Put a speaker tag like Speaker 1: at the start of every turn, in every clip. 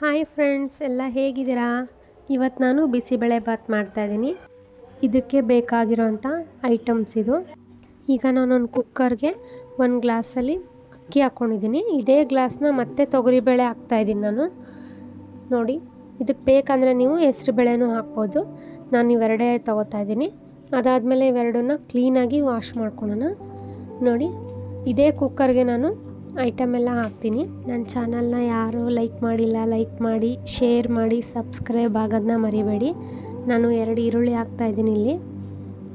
Speaker 1: Hi friends, ಎಲ್ಲ ಹೇಗಿದ್ದೀರಾ? ಇವತ್ತು ನಾನು ಬಿಸಿಬೇಳೆ ಬಾತ್ ಮಾಡ್ತಾಯಿದ್ದೀನಿ. ಇದಕ್ಕೆ ಬೇಕಾಗಿರೋಂಥ ಐಟಮ್ಸ್ ಇದು. ಈಗ ನಾನೊಂದು ಕುಕ್ಕರ್ಗೆ ಒಂದು ಗ್ಲಾಸಲ್ಲಿ ಅಕ್ಕಿ ಹಾಕ್ಕೊಂಡಿದ್ದೀನಿ. ಇದೇ ಗ್ಲಾಸ್ನ ಮತ್ತೆ ತೊಗರಿಬೇಳೆ ಹಾಕ್ತಾಯಿದ್ದೀನಿ ನಾನು. ನೋಡಿ, ಇದಕ್ಕೆ ಬೇಕಂದರೆ ನೀವು ಹೆಸ್ರುಬೇಳೆನೂ ಹಾಕ್ಬೋದು. ನಾನು ಇವೆರಡೇ ತೊಗೋತಾಯಿದ್ದೀನಿ. ಅದಾದಮೇಲೆ ಇವೆರಡನ್ನ ಕ್ಲೀನಾಗಿ ವಾಶ್ ಮಾಡ್ಕೊಳ್ಳೋಣ. ನೋಡಿ, ಇದೇ ಕುಕ್ಕರ್ಗೆ ನಾನು ಐಟಮ್ ಎಲ್ಲ ಹಾಕ್ತೀನಿ. ನನ್ನ ಚಾನಲ್ನ ಯಾರು ಲೈಕ್ ಮಾಡಿಲ್ಲ, ಲೈಕ್ ಮಾಡಿ, ಶೇರ್ ಮಾಡಿ, ಸಬ್ಸ್ಕ್ರೈಬ್ ಆಗೋದನ್ನ ಮರಿಬೇಡಿ. ನಾನು 2 ಈರುಳ್ಳಿ ಹಾಕ್ತಾಯಿದ್ದೀನಿ ಇಲ್ಲಿ.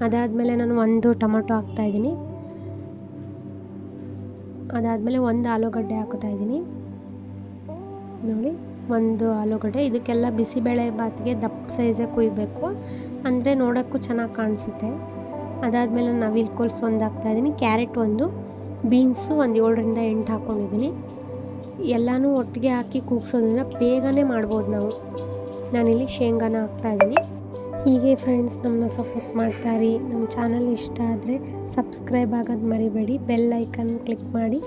Speaker 1: ಅದಾದಮೇಲೆ ನಾನು 1 ಟೊಮೊಟೊ ಹಾಕ್ತಾಯಿದ್ದೀನಿ. ಅದಾದಮೇಲೆ 1 ಆಲೂಗಡ್ಡೆ ಹಾಕ್ತಾಯಿದ್ದೀನಿ. ನೋಡಿ, 1 ಆಲೂಗಡ್ಡೆ. ಇದಕ್ಕೆಲ್ಲ ಬಿಸಿಬೇಳೆ ಬಾತಿಗೆ ದಪ್ಪ ಸೈಜೇ ಕುಯ್ಬೇಕು, ಅಂದರೆ ನೋಡೋಕ್ಕೂ ಚೆನ್ನಾಗಿ ಕಾಣಿಸುತ್ತೆ. ಅದಾದಮೇಲೆ ನವಿಲುಕೋಸು 1 ಹಾಕ್ತಾಯಿದ್ದೀನಿ. ಕ್ಯಾರೆಟ್ 1, ಬೀನ್ಸು 1 7ರಿಂದ 8 ಹಾಕ್ಕೊಂಡಿದ್ದೀನಿ. ಎಲ್ಲನೂ ಒಟ್ಟಿಗೆ ಹಾಕಿ ಕೂಗ್ಸೋದ್ರಿಂದ ಬೇಗನೆ ಮಾಡ್ಬೋದು ನಾವು. ನಾನಿಲ್ಲಿ ಶೇಂಗಾನ ಹಾಕ್ತಾಯಿದ್ದೀನಿ. ಹೀಗೆ ಫ್ರೆಂಡ್ಸ್ ನಮ್ಮನ್ನ ಸಪೋರ್ಟ್ ಮಾಡ್ತಾಯಿರಿ. ನಮ್ಮ ಚಾನಲ್ ಇಷ್ಟ ಆದರೆ ಸಬ್ಸ್ಕ್ರೈಬ್ ಆಗೋದು ಮರಿಬೇಡಿ. ಬೆಲ್ ಐಕನ್ ಕ್ಲಿಕ್ ಮಾಡಿ.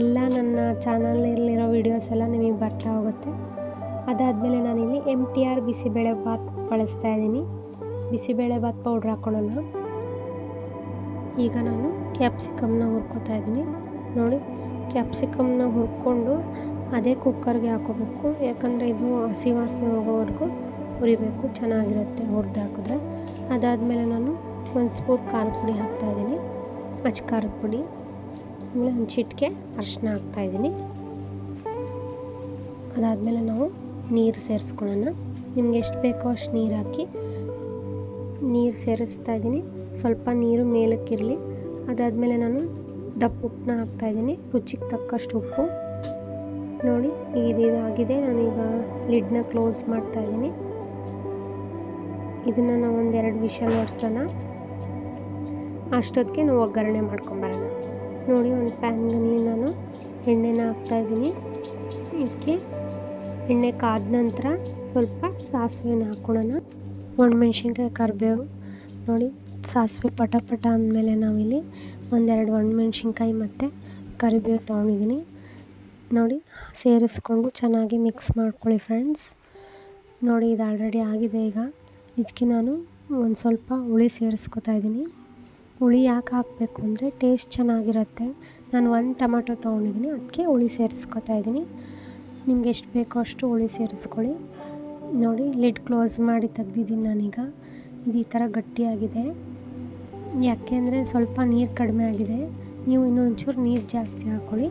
Speaker 1: ಎಲ್ಲ ನನ್ನ ಚಾನಲಲ್ಲಿರೋ ವೀಡಿಯೋಸ್ ಎಲ್ಲ ನಿಮಗೆ ಬರ್ತಾ ಹೋಗುತ್ತೆ. ಅದಾದಮೇಲೆ ನಾನಿಲ್ಲಿ MTR ಬಿಸಿಬೇಳೆ ಬಾತ್ ಬಳಸ್ತಾಯಿದ್ದೀನಿ. ಬಿಸಿಬೇಳೆ ಬಾತ್ ಪೌಡ್ರ್ ಹಾಕ್ಕೊಳ್ಳೋಣ. ಈಗ ನಾನು ಕ್ಯಾಪ್ಸಿಕಮ್ನ ಹುರ್ಕೋತಾ ಇದ್ದೀನಿ. ನೋಡಿ, ಕ್ಯಾಪ್ಸಿಕಮ್ನ ಹುರ್ಕೊಂಡು ಅದೇ ಕುಕ್ಕರ್ಗೆ ಹಾಕೋಬೇಕು. ಯಾಕಂದರೆ ಇದು ಹಸಿ ವಾಸನೆ ಹೋಗೋವರೆಗೂ ಹುರಿಬೇಕು, ಚೆನ್ನಾಗಿರುತ್ತೆ ಹುರಿದು ಹಾಕಿದ್ರೆ. ಅದಾದಮೇಲೆ ನಾನು 1 ಸ್ಪೂನ್ ಖಾರದ ಪುಡಿ ಹಾಕ್ತಾಯಿದ್ದೀನಿ, ಅಚ್ಚ ಖಾರದ ಪುಡಿ. ಆಮೇಲೆ 1 ಚಿಟಿಕೆ ಅರಿಶಿನ ಹಾಕ್ತಾಯಿದ್ದೀನಿ. ಅದಾದಮೇಲೆ ನಾವು ನೀರು ಸೇರಿಸ್ಕೊಳ್ಳೋಣ. ನಿಮ್ಗೆ ಎಷ್ಟು ಬೇಕೋ ಅಷ್ಟು ನೀರು ಹಾಕಿ. ನೀರು ಸೇರಿಸ್ತಾ ಇದ್ದೀನಿ. ಸ್ವಲ್ಪ ನೀರು ಮೇಲಕ್ಕಿರಲಿ. ಅದಾದಮೇಲೆ ನಾನು ದಪ್ಪ ಉಪ್ಪನ್ನ ಹಾಕ್ತಾಯಿದ್ದೀನಿ, ರುಚಿಗೆ ತಕ್ಕಷ್ಟು ಉಪ್ಪು. ನೋಡಿ, ಇದಾಗಿದೆ. ನಾನೀಗ ಲಿಡ್ನ ಕ್ಲೋಸ್ ಮಾಡ್ತಾಯಿದ್ದೀನಿ. ಇದನ್ನು ನಾವು 1-2 ವಿಷಲ್ ಹೊಡ್ಸೋಣ. ಅಷ್ಟೊತ್ತಿಗೆ ನಾವು ಒಗ್ಗರಣೆ ಮಾಡ್ಕೊಂಬರೋಣ. ನೋಡಿ, ಒಂದು ಪ್ಯಾನ್ನಲ್ಲಿ ನಾನು ಎಣ್ಣೆನ ಹಾಕ್ತಾಯಿದ್ದೀನಿ. ಇದಕ್ಕೆ ಎಣ್ಣೆ ಕಾದ ನಂತರ ಸ್ವಲ್ಪ ಸಾಸಿವೆನ ಹಾಕ್ಕೊಳ್ಳೋಣ. ಒಣಮೆಣ್ಸಿನ್ಕಾಯಿ, ಕರಿಬೇವು. ನೋಡಿ, ಸಾಸಿವೆ ಪಟ ಅಂದಮೇಲೆ ನಾವಿಲ್ಲಿ 1-2 ಒಣಮೆಣ್ಸಿನ್ಕಾಯಿ ಮತ್ತು ಕರಿಬೇವು ತೊಗೊಂಡಿದ್ದೀನಿ. ನೋಡಿ, ಸೇರಿಸ್ಕೊಂಡು ಚೆನ್ನಾಗಿ ಮಿಕ್ಸ್ ಮಾಡ್ಕೊಳ್ಳಿ ಫ್ರೆಂಡ್ಸ್. ನೋಡಿ, ಇದು ಆಲ್ರೆಡಿ ಆಗಿದೆ. ಈಗ ಇದಕ್ಕೆ ನಾನು ಒಂದು ಸ್ವಲ್ಪ ಹುಳಿ ಸೇರಿಸ್ಕೊತಾ ಇದ್ದೀನಿ. ಹುಳಿ ಯಾಕೆ ಹಾಕಬೇಕು ಅಂದರೆ ಟೇಸ್ಟ್ ಚೆನ್ನಾಗಿರುತ್ತೆ. ನಾನು 1 ಟೊಮೊಟೊ ತೊಗೊಂಡಿದ್ದೀನಿ, ಅದಕ್ಕೆ ಹುಳಿ ಸೇರಿಸ್ಕೊತಾ ಇದ್ದೀನಿ. ನಿಮ್ಗೆ ಎಷ್ಟು ಬೇಕೋ ಅಷ್ಟು ಹುಳಿ ಸೇರಿಸ್ಕೊಳ್ಳಿ. ನೋಡಿ, ಲಿಡ್ ಕ್ಲೋಸ್ ಮಾಡಿ ತೆಗ್ದಿದ್ದೀನಿ ನಾನೀಗ. ಇದು ಈ ಥರ ಗಟ್ಟಿಯಾಗಿದೆ. ಯಾಕೆ ಅಂದರೆ ಸ್ವಲ್ಪ ನೀರು ಕಡಿಮೆ ಆಗಿದೆ. ನೀವು ಇನ್ನೂ ಒಂಚೂರು ನೀರು ಜಾಸ್ತಿ ಹಾಕ್ಕೊಳ್ಳಿ.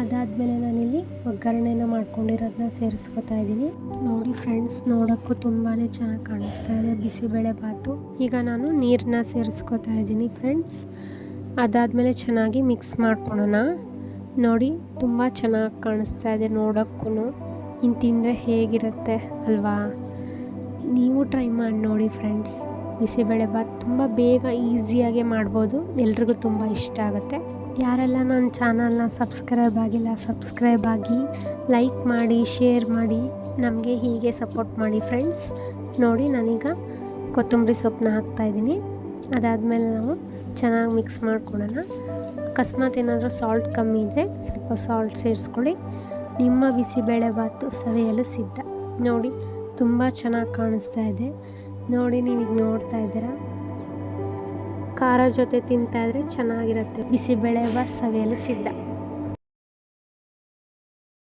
Speaker 1: ಅದಾದಮೇಲೆ ನಾನಿಲ್ಲಿ ಒಗ್ಗರಣೆನ ಮಾಡ್ಕೊಂಡಿರೋದನ್ನ ಸೇರಿಸ್ಕೊತಾ ಇದ್ದೀನಿ. ನೋಡಿ ಫ್ರೆಂಡ್ಸ್, ನೋಡೋಕ್ಕೂ ತುಂಬಾ ಚೆನ್ನಾಗಿ ಕಾಣಿಸ್ತಾ ಇದೆ ಬಿಸಿಬೇಳೆ ಬಾತು. ಈಗ ನಾನು ನೀರನ್ನ ಸೇರಿಸ್ಕೊತಾ ಇದ್ದೀನಿ ಫ್ರೆಂಡ್ಸ್. ಅದಾದಮೇಲೆ ಚೆನ್ನಾಗಿ ಮಿಕ್ಸ್ ಮಾಡ್ಕೊಳ್ಳೋಣ. ನೋಡಿ, ತುಂಬ ಚೆನ್ನಾಗಿ ಕಾಣಿಸ್ತಾ ಇದೆ ನೋಡೋಕ್ಕೂ. ಇನ್ನು ತಿಂದರೆ ಹೇಗಿರುತ್ತೆ ಅಲ್ವಾ? ನೀವು ಟ್ರೈ ಮಾಡಿ ನೋಡಿ ಫ್ರೆಂಡ್ಸ್. ಬಿಸಿಬೇಳೆ ಬಾತ್ ತುಂಬ ಬೇಗ ಈಸಿಯಾಗೆ ಮಾಡ್ಬೋದು. ಎಲ್ರಿಗೂ ತುಂಬ ಇಷ್ಟ ಆಗುತ್ತೆ. ಯಾರೆಲ್ಲ ನನ್ನ ಚಾನಲ್ನ ಸಬ್ಸ್ಕ್ರೈಬ್ ಆಗಿಲ್ಲ, ಸಬ್ಸ್ಕ್ರೈಬ್ ಆಗಿ, ಲೈಕ್ ಮಾಡಿ, ಶೇರ್ ಮಾಡಿ, ನಮಗೆ ಹೀಗೆ ಸಪೋರ್ಟ್ ಮಾಡಿ ಫ್ರೆಂಡ್ಸ್. ನೋಡಿ, ನಾನೀಗ ಕೊತ್ತಂಬರಿ ಸೊಪ್ಪನ್ನ ಹಾಕ್ತಾಯಿದ್ದೀನಿ. ಅದಾದಮೇಲೆ ನಾವು ಚೆನ್ನಾಗಿ ಮಿಕ್ಸ್ ಮಾಡ್ಕೊಳ್ಳೋಣ. ಅಕಸ್ಮಾತ್ ಏನಾದರೂ ಸಾಲ್ಟ್ ಕಮ್ಮಿ ಇದ್ದರೆ ಸ್ವಲ್ಪ ಸಾಲ್ಟ್ ಸೇರಿಸ್ಕೊಳ್ಳಿ. ನಿಮ್ಮ ಬಿಸಿಬೇಳೆ ಬಾತು ಸವಿಯಲು ಸಿದ್ಧ. ನೋಡಿ, ತುಂಬ ಚೆನ್ನಾಗಿ ಕಾಣಿಸ್ತಾ ಇದೆ. ನೋಡಿ, ನೀವೀಗ ನೋಡ್ತಾ ಇದ್ದೀರಾ. ಖಾರ ಜೊತೆ ತಿಂತಾಯಿದ್ರೆ ಚೆನ್ನಾಗಿರುತ್ತೆ. ಬಿಸಿಬೇಳೆ ಬಾತ್ ಸವಿಯಲು ಸಿದ್ಧ.